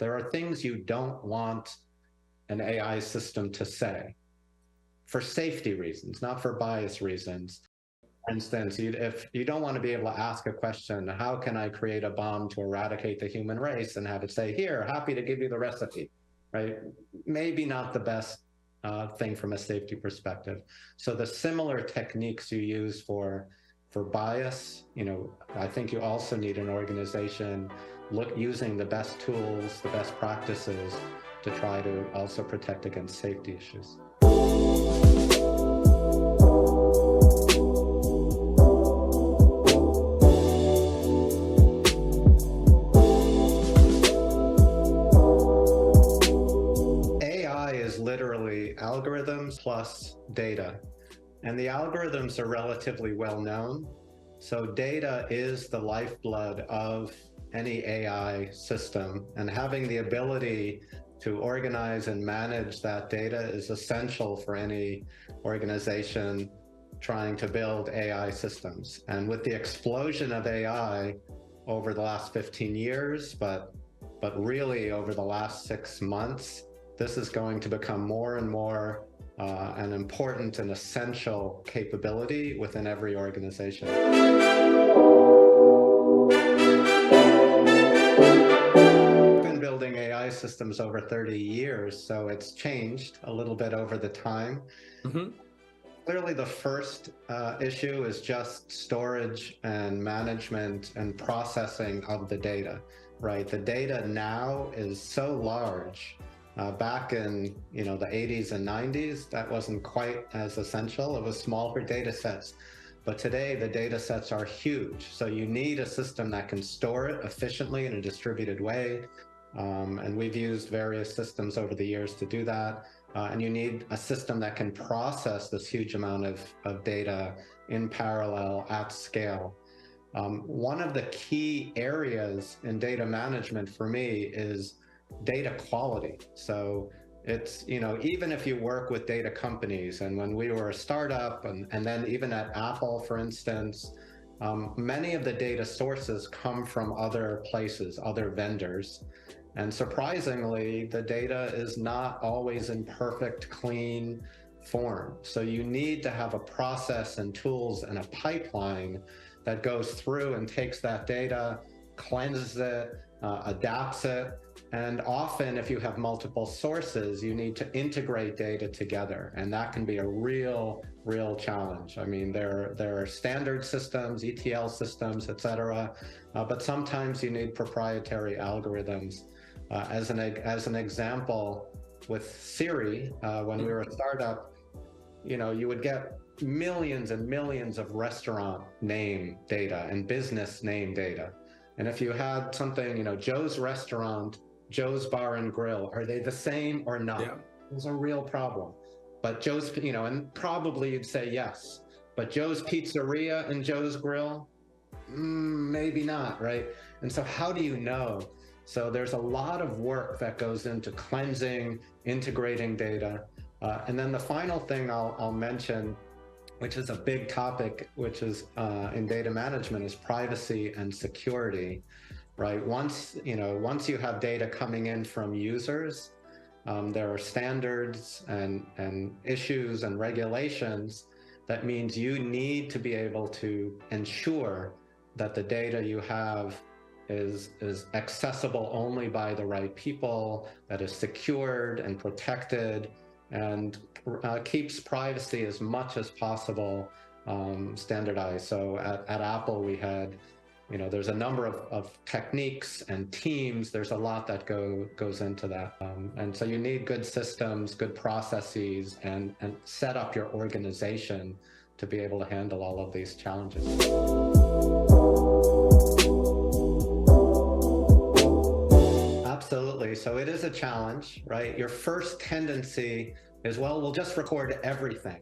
There are things you don't want an AI system to say for safety reasons, not for bias reasons. For instance, if you don't want to be able to ask a question, how can I create a bomb to eradicate the human race, and have it say, here, happy to give you the recipe, right? Maybe not the best thing from a safety perspective. So the similar techniques you use for bias, I think you also need an organization using the best tools, the best practices to try to also protect against safety issues. Literally algorithms plus data, and the algorithms are relatively well known. So data is the lifeblood of any AI system, and having the ability to organize and manage that data is essential for any organization trying to build AI systems. And with the explosion of AI over the last 15 years, but really over the last 6 months, this is going to become more and more an important and essential capability within every organization. I've been building AI systems over 30 years, so it's changed a little bit over the time. Clearly, the first issue is just storage and management and processing of the data, right? The data now is so large. Back in the 80s and 90s, that wasn't quite as essential. It was smaller data sets. But today, the data sets are huge. So you need a system that can store it efficiently in a distributed way. And we've used various systems over the years to do that. And you need a system that can process this huge amount of data in parallel at scale. One of the key areas in data management for me is data quality. So it's, even if you work with data companies, and when we were a startup, and then even at Apple, for instance, many of the data sources come from other places, other vendors. And surprisingly, the data is not always in perfect, clean form. So you need to have a process and tools and a pipeline that goes through and takes that data, cleanses it, adapts it. And often, if you have multiple sources, you need to integrate data together. And that can be a real challenge. I mean, there are standard systems, ETL systems, et cetera, but sometimes you need proprietary algorithms. As an example, with Siri, when we were a startup, you would get millions and millions of restaurant name data and business name data. And if you had something, Joe's Restaurant, Joe's Bar and Grill, are they the same or not? Yeah. It's a real problem. But Joe's, and probably you'd say yes. But Joe's Pizzeria and Joe's Grill, maybe not, right? And so how do you know? So there's a lot of work that goes into cleansing, integrating data. And then the final thing I'll mention, which is a big topic, which is in data management, is privacy and security, right? Once you have data coming in from users, there are standards and issues and regulations. That means you need to be able to ensure that the data you have is accessible only by the right people, that is secured and protected, and keeps privacy as much as possible standardized. So at Apple, we had, there's a number of techniques and teams. There's a lot that goes into that. And so you need good systems, good processes, and set up your organization to be able to handle all of these challenges. Absolutely. So it is a challenge, right? Your first tendency is, well, we'll just record everything.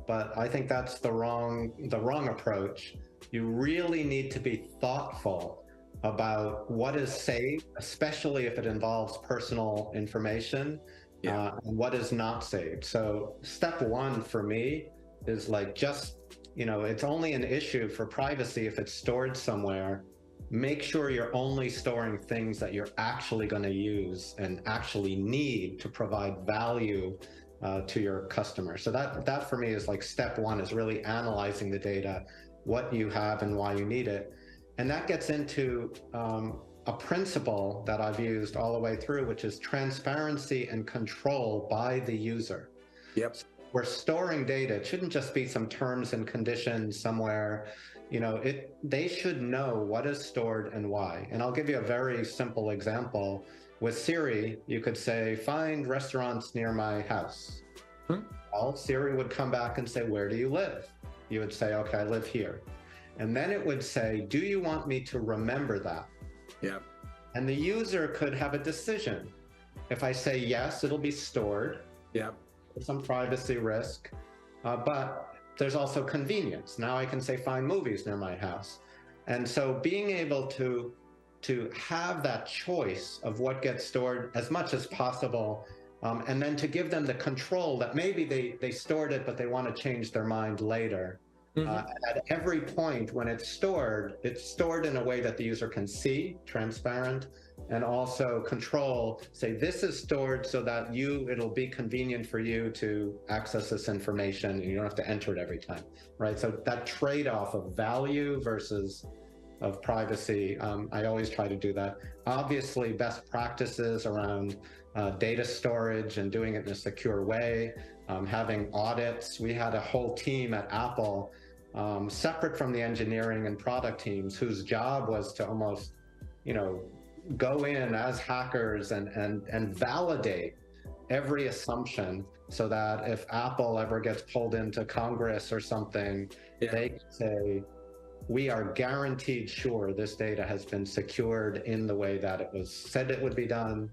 But I think that's the wrong approach. You really need to be thoughtful about what is saved, especially if it involves personal information, and what is not saved. So step one for me is it's only an issue for privacy if it's stored somewhere make sure you're only storing things that you're actually going to use and actually need to provide value to your customer. So that for me is like step one, is really analyzing the data, what you have and why you need it. And that gets into a principle that I've used all the way through, which is transparency and control by the user. Yep. So we're storing data. It shouldn't just be some terms and conditions somewhere. They should know what is stored and why. And I'll give you a very simple example. With Siri, you could say, find restaurants near my house. Well, Siri would come back and say, where do you live? You would say, okay, I live here. And then it would say, do you want me to remember that? Yeah. And the user could have a decision. If I say yes, it'll be stored. Yeah. Some privacy risk, but there's also convenience. Now I can say find movies near my house. And so being able to have that choice of what gets stored as much as possible, and then to give them the control that maybe they stored it, but they want to change their mind later. At every point when it's stored in a way that the user can see, transparent, and also control, say this is stored so that it'll be convenient for you to access this information and you don't have to enter it every time, right? So that trade-off of value versus of privacy, I always try to do that. Obviously, best practices around data storage and doing it in a secure way, having audits. We had a whole team at Apple, separate from the engineering and product teams, whose job was to almost, go in as hackers and validate every assumption, so that if Apple ever gets pulled into Congress or something, they can say, we are guaranteed sure this data has been secured in the way that it was said it would be done.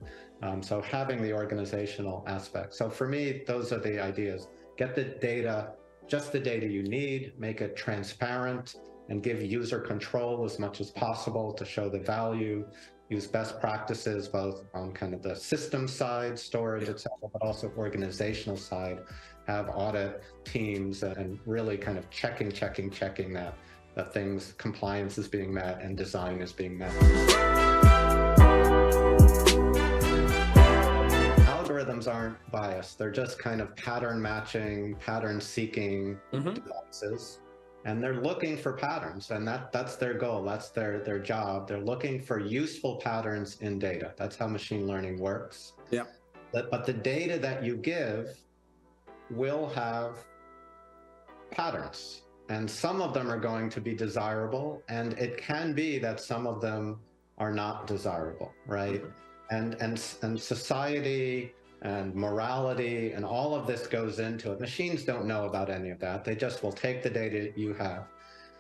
So having the organizational aspect. So for me, those are the ideas. Get the data, just the data you need, make it transparent, and give user control as much as possible to show the value. Use best practices both on kind of the system side, storage itself, but also organizational side. Have audit teams and really kind of checking that things, compliance is being met and design is being met. Algorithms aren't biased. They're just kind of pattern matching, pattern seeking devices. And they're looking for patterns, and that's their goal. That's their job. They're looking for useful patterns in data. That's how machine learning works. Yeah. But the data that you give will have patterns, and some of them are going to be desirable, and it can be that some of them are not desirable, right? And society and morality and all of this goes into it. Machines don't know about any of that. They just will take the data you have.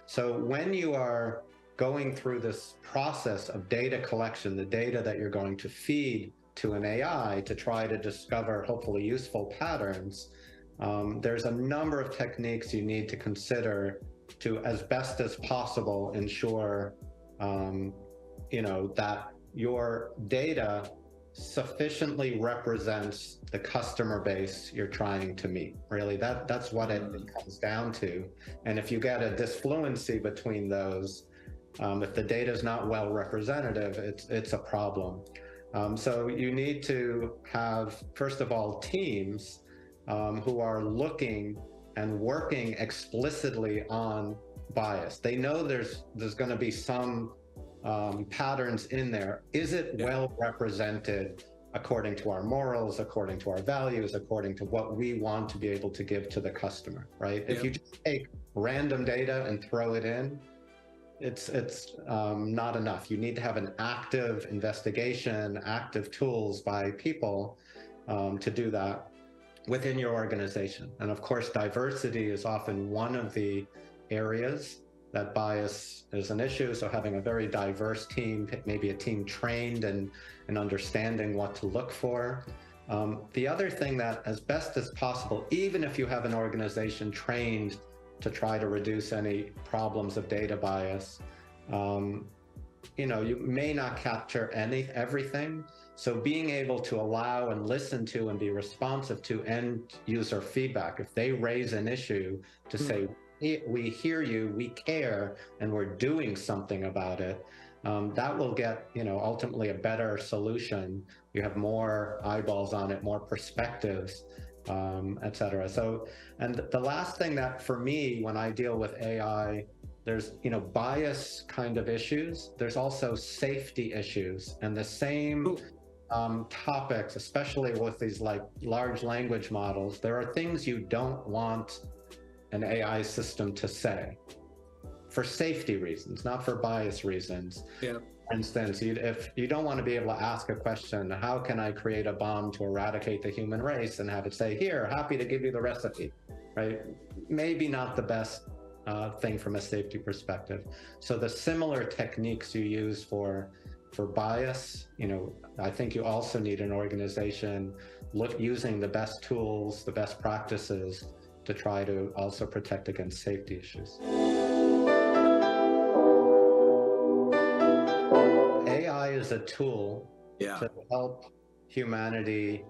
So when you are going through this process of data collection, the data that you're going to feed to an AI to try to discover hopefully useful patterns, there's a number of techniques you need to consider to, as best as possible, ensure that your data sufficiently represents the customer base you're trying to meet. Really, that's what it comes down to. And if you get a disfluency between those, if the data is not well representative, it's a problem. So you need to have, first of all, teams who are looking and working explicitly on bias. They know there's going to be some patterns in there. Is it well represented according to our morals, according to our values, according to what we want to be able to give to the customer, right? If you just take random data and throw it in, it's not enough. You need to have an active investigation, active tools by people to do that within your organization. And of course, diversity is often one of the areas that bias is an issue. So having a very diverse team, maybe a team trained and understanding what to look for. The other thing that, as best as possible, even if you have an organization trained to try to reduce any problems of data bias, you may not capture everything. So being able to allow and listen to and be responsive to end user feedback, if they raise an issue, to say, we hear you, we care, and we're doing something about it. that will get, ultimately a better solution. You have more eyeballs on it, more perspectives, et cetera. So, and the last thing that for me, when I deal with AI, there's, bias kind of issues. There's also safety issues, and the same topics, especially with these like large language models, there are things you don't want an AI system to say for safety reasons, not for bias reasons. Yeah. For instance, if you don't want to be able to ask a question, how can I create a bomb to eradicate the human race, and have it say, here, happy to give you the recipe, right? Maybe not the best thing from a safety perspective. So the similar techniques you use for bias, I think you also need an organization using the best tools, the best practices to try to also protect against safety issues. AI is a tool to help humanity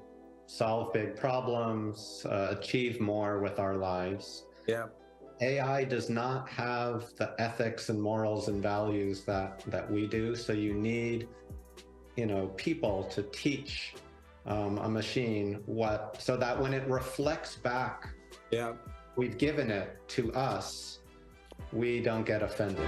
solve big problems, achieve more with our lives. Yeah. AI does not have the ethics and morals and values that we do. So you need, people to teach a machine so that when it reflects back, we've given it to us, we don't get offended.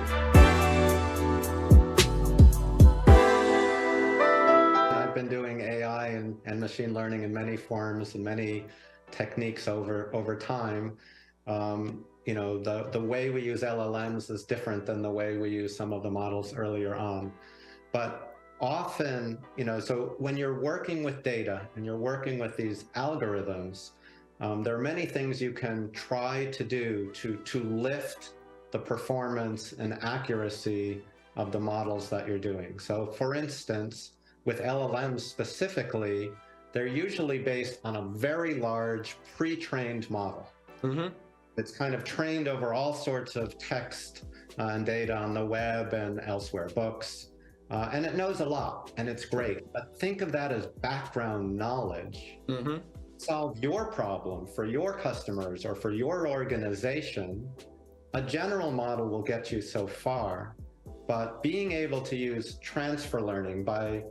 I've been doing AI and machine learning in many forms and many techniques over time. The way we use LLMs is different than the way we use some of the models earlier on. But often, so when you're working with data and you're working with these algorithms, there are many things you can try to do to lift the performance and accuracy of the models that you're doing. So for instance, with LLMs specifically, they're usually based on a very large pre-trained model. It's kind of trained over all sorts of text and data on the web and elsewhere, books, and it knows a lot, and it's great. But think of that as background knowledge. Solve your problem for your customers or for your organization. A general model will get you so far, but being able to use transfer learning by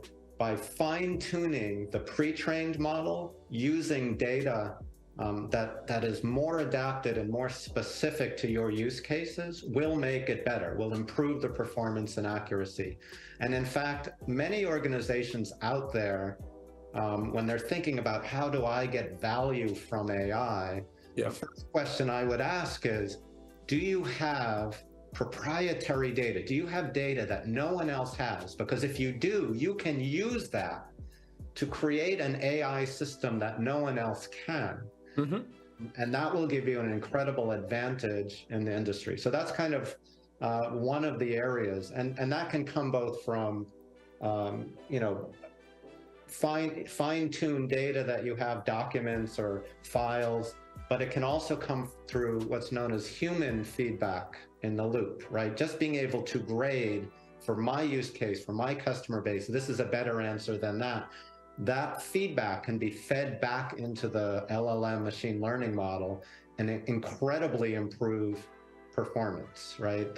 fine-tuning the pre-trained model using data that is more adapted and more specific to your use cases will make it better, will improve the performance and accuracy. And in fact, many organizations out there, when they're thinking about how do I get value from AI, the first question I would ask is, do you have proprietary data? Do you have data that no one else has? Because if you do, you can use that to create an AI system that no one else can. And that will give you an incredible advantage in the industry. So that's kind of one of the areas. And that can come both from, fine-tuned data that you have, documents or files, but it can also come through what's known as human feedback in the loop, right? Just being able to grade for my use case, for my customer base, this is a better answer than that. That feedback can be fed back into the LLM machine learning model and incredibly improve performance, right?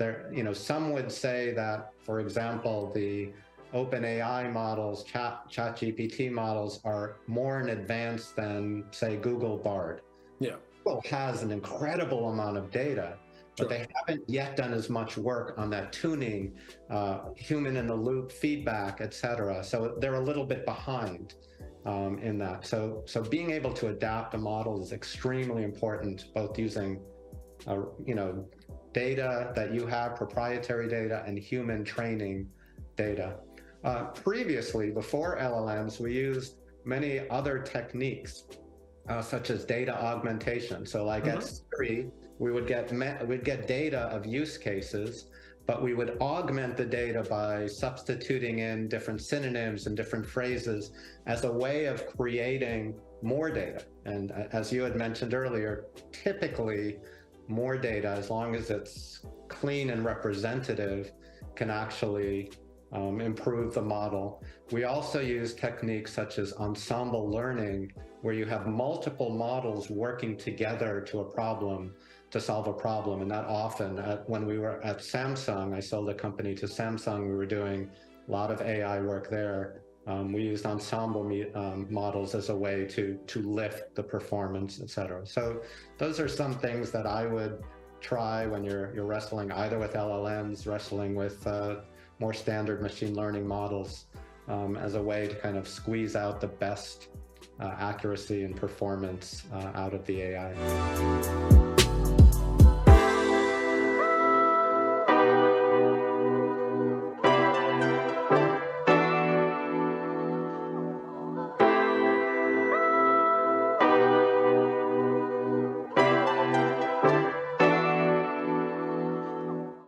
Some would say that, for example, the OpenAI models, ChatGPT models are more in advance than, say, Google Bard. Google has an incredible amount of data, but they haven't yet done as much work on that tuning, human in the loop feedback, et cetera. So they're a little bit behind in that. So being able to adapt a model is extremely important, both using, data that you have, proprietary data, and human training data. Previously, before LLMs, we used many other techniques, such as data augmentation. So like at Siri, we would get data of use cases, but we would augment the data by substituting in different synonyms and different phrases as a way of creating more data. And as you had mentioned earlier, typically more data, as long as it's clean and representative, can actually improve the model. We also use techniques such as ensemble learning, where you have multiple models working together to a problem to solve a problem. And that often, when we were at Samsung, I sold a company to Samsung. We were doing a lot of AI work there. We used ensemble models as a way to lift the performance, et cetera. So those are some things that I would try when you're wrestling either with LLMs, wrestling with more standard machine learning models, as a way to kind of squeeze out the best accuracy and performance out of the AI.